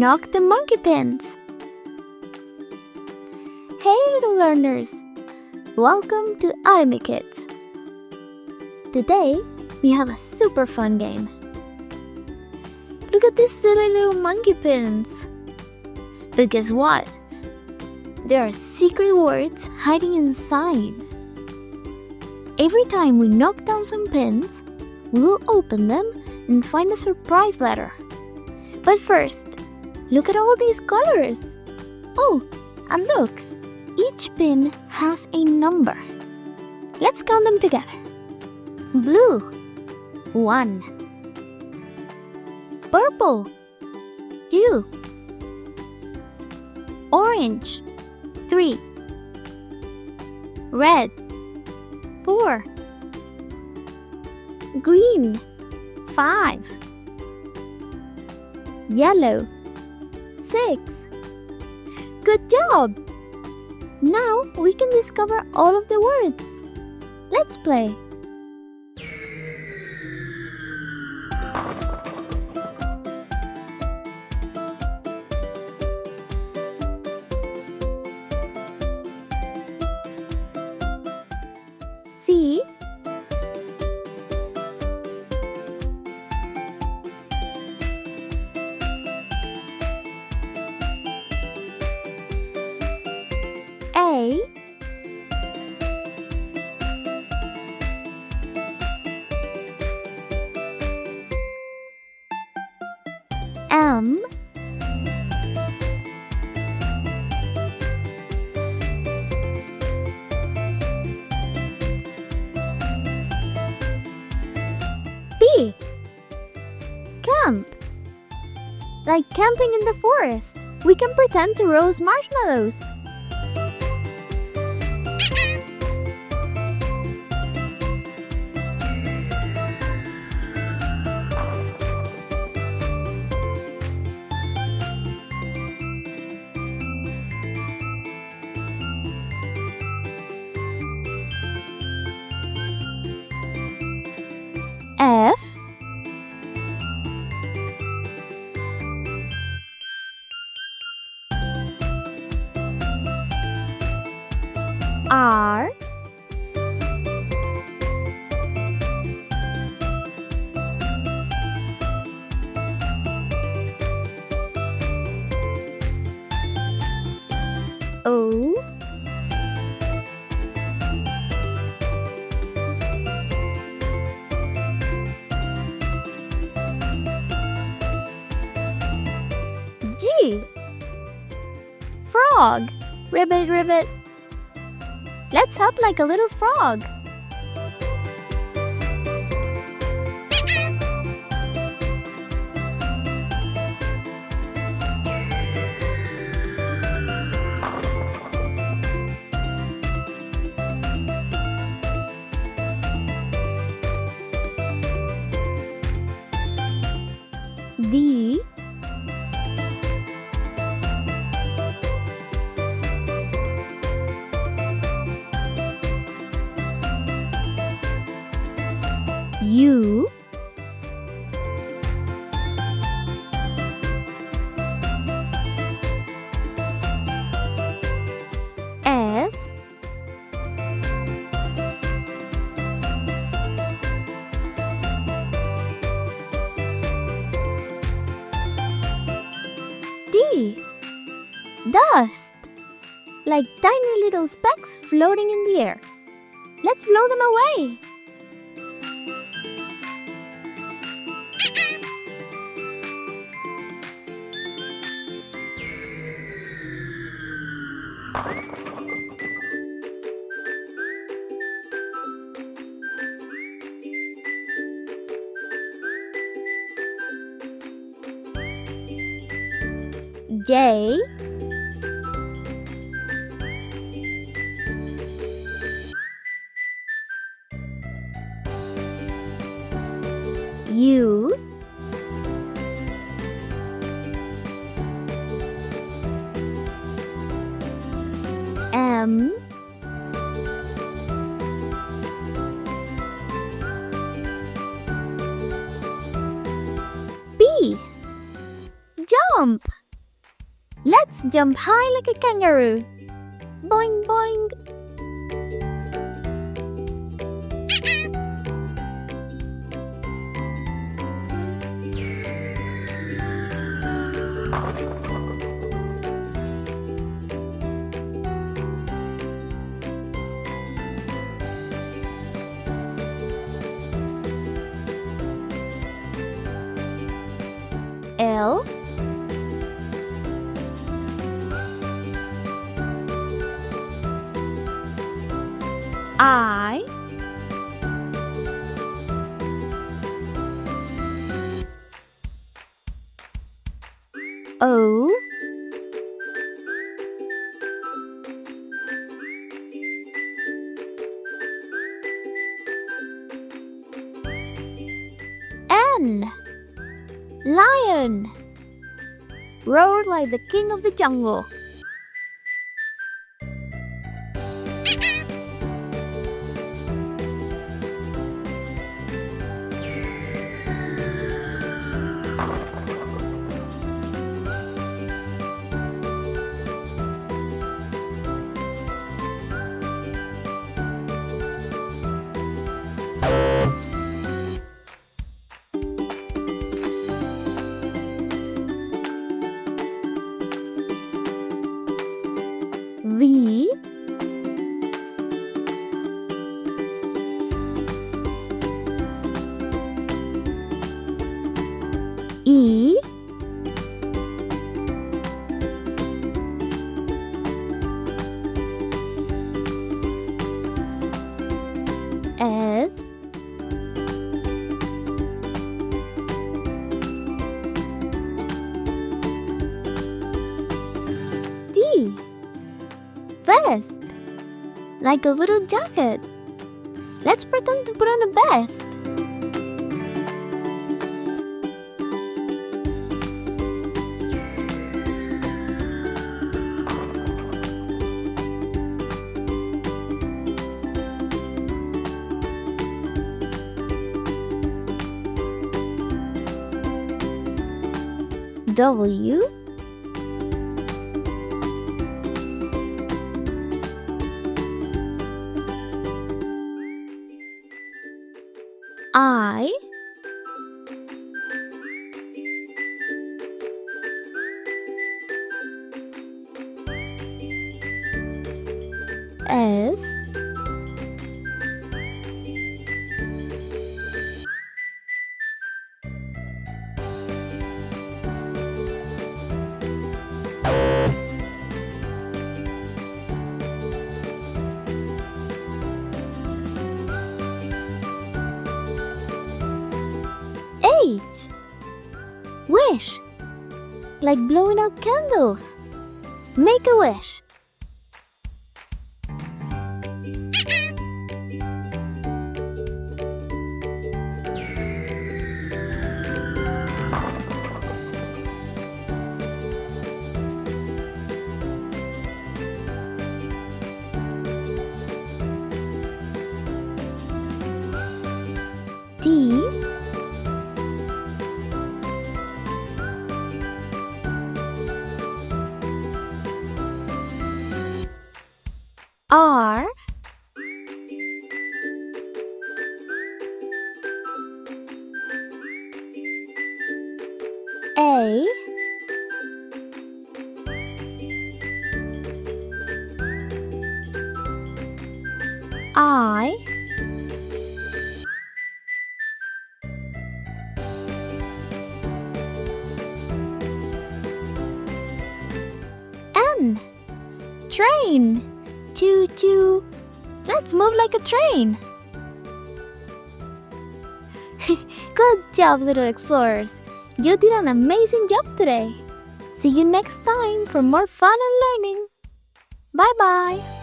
knock the monkey pins. Hey little learners! Welcome to AdemyKids. Today we have a super fun game. Look at these silly little monkey pins. But guess what? There are secret words hiding inside. Every time we knock down some pins, we will open them and find a surprise letter. But first, look at all these colors. Oh, and look, each pin has a number. Let's count them together. Blue, 1. Purple, 2. Orange, 3. Red, 4. Green, 5. Yellow, 6. Good job! Now we can discover all of the words. Let's play. C, A, M, B, camp. Like camping in the forest, we can pretend to roast marshmallows. F, R, O, G, frog. Ribbit, ribbit. Let's hop like a little frog. D, U, S, D, dust. Like tiny little specks floating in the air. Let's blow them away. J, U, M, B, jump. Let's jump high like a kangaroo. Boing, boing. L I O N Lion. Roar like the king of the jungle. V E S D Vest, like a little jacket. Let's pretend to put on a vest. W I S H Wish, like blowing out candles. Make a wish. T R A I N Train. Choo choo. Let's move like a train. Good job, little explorers. You did an amazing job today. See you next time for more fun and learning. Bye-bye.